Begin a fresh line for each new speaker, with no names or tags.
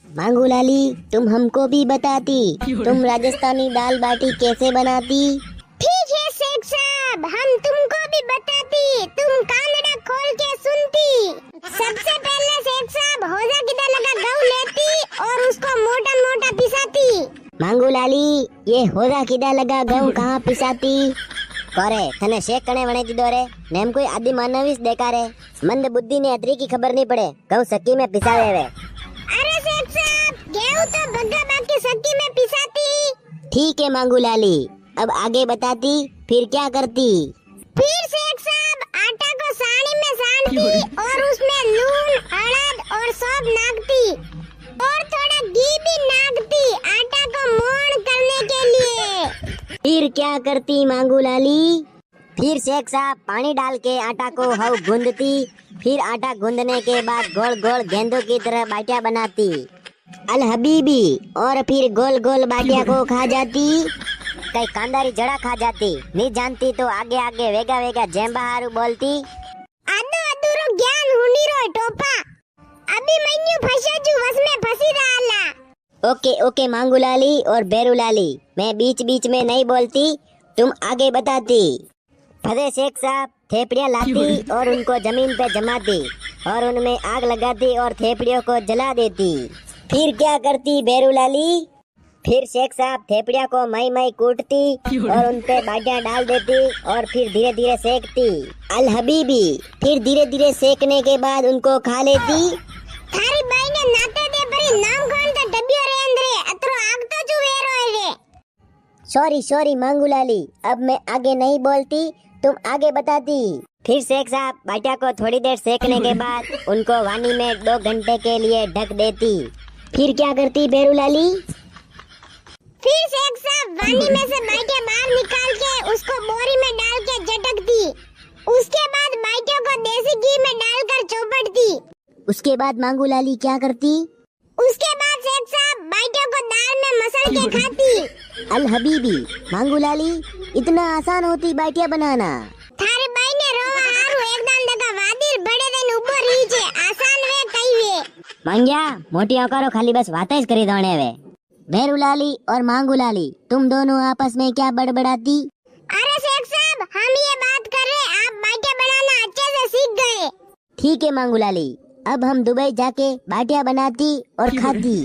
मांगू लाली, तुम हमको भी बताती, तुम राजस्थानी दाल बाटी कैसे बनाती?
ठीक है शेख साहब, हम तुमको भी बताती, तुम कानड़ा खोल के सुनती। सबसे पहले शेख साहब होजा की दाल का गऊ लेती और उसको मोटा मोटा पिसाती।
मांगू लाली, ये होजा कीड़ा लगा गऊ कहाँ पिसाती? कोरे थने शेक कणे वणे दीदो रे, नेम कोई आदि मानवीस देखा रे, मंद बुद्धि ने अतरी की खबर नहीं पड़े, गऊ सकी में पिसावे वे।
अरे शेख साहब, गेहूं तो बग्गा बाकी सब्जी में पिसाती।
ठीक है मांगू लाली, अब आगे बताती, फिर क्या करती?
फिर शेख साहब आटा को सानी में सानती और उसमें लून, हल्द और सौंफ नाखती और थोड़ा घी भी नाखती आटा को मोड़ करने के लिए।
फिर क्या करती मांगू लाली? फिर शेख साहब पानी डाल के आटा को हव गूंदती, फिर आटा गूंदने के बाद गोल गोल गेंदों की तरह बाटियां बनाती अल हबीबी, और फिर गोल गोल बाटियां को खा जाती। कई कांदारी जड़ा खा जाती, नहीं जानती तो आगे आगे वेगा वेगा जेम्बा हारू बोलती।
आदो अधूरो ज्ञान हुनी रो टोपा, अभी मैन्यू फंसा जू वस में फंसी रहा।
ओके ओके मांगू लाली और बेरू लाली, मैं बीच बीच में नहीं बोलती, तुम आगे बताती। फदे शेख साहब थेपड़ियाँ लाती और उनको जमीन पे जमाती और उनमें आग लगाती और थेपड़ियों को जला देती। फिर क्या करती बेरू लाली? फिर शेख साहब थेपड़ियाँ को मई मई कूटती और उन पे बाटियाँ डाल देती और फिर धीरे धीरे सेकती अल हबीबी। फिर धीरे धीरे सेकने के बाद उनको खा लेती।
थारी बाई ने नाते दे परी नाम कौन तो डबियो रे अंदरे अतरो आग तो जू वेरो रे।
सॉरी सॉरी मांगू लाली, अब मैं आगे नहीं बोलती, तुम आगे बताती। फिर शेख साहब बाटिया को थोड़ी देर सेकने के बाद उनको वानी में 2 घंटे के लिए ढक देती। फिर क्या करती बेरू लाली?
फिर शेख साहब वानी में से बाटियां बाहर निकाल के उसको बोरी में डाल के झटकती। उसके बाद बाटियों को देसी घी में डालकर चौपड़ती।
उसके बाद मांगू लाली क्या करती?
उसके बाद शेख साहब बाटियों को दाल में मसल के खाती।
अल हबीबी, मांगू लाली इतना आसान होती बाटियां बनाना?
थारे बाई ने रोवा हारू एकदम दगा वादिर बड़े दिन उबो रही छे, आसान वे कई वे।
मांग्या मोटी आकारो खाली बस बातें करी दोणे वे। बेरू लाली और मांगू लाली, तुम दोनों आपस में क्या बड़बड़ाती?
अरे शेख साहब, हम ये बात कर रहे, आप बाटियां बनाना अच्छे से सीख गए।
ठीक है मांगू लाली, अब हम दुबई जाके बाटियां बनाती और खाती।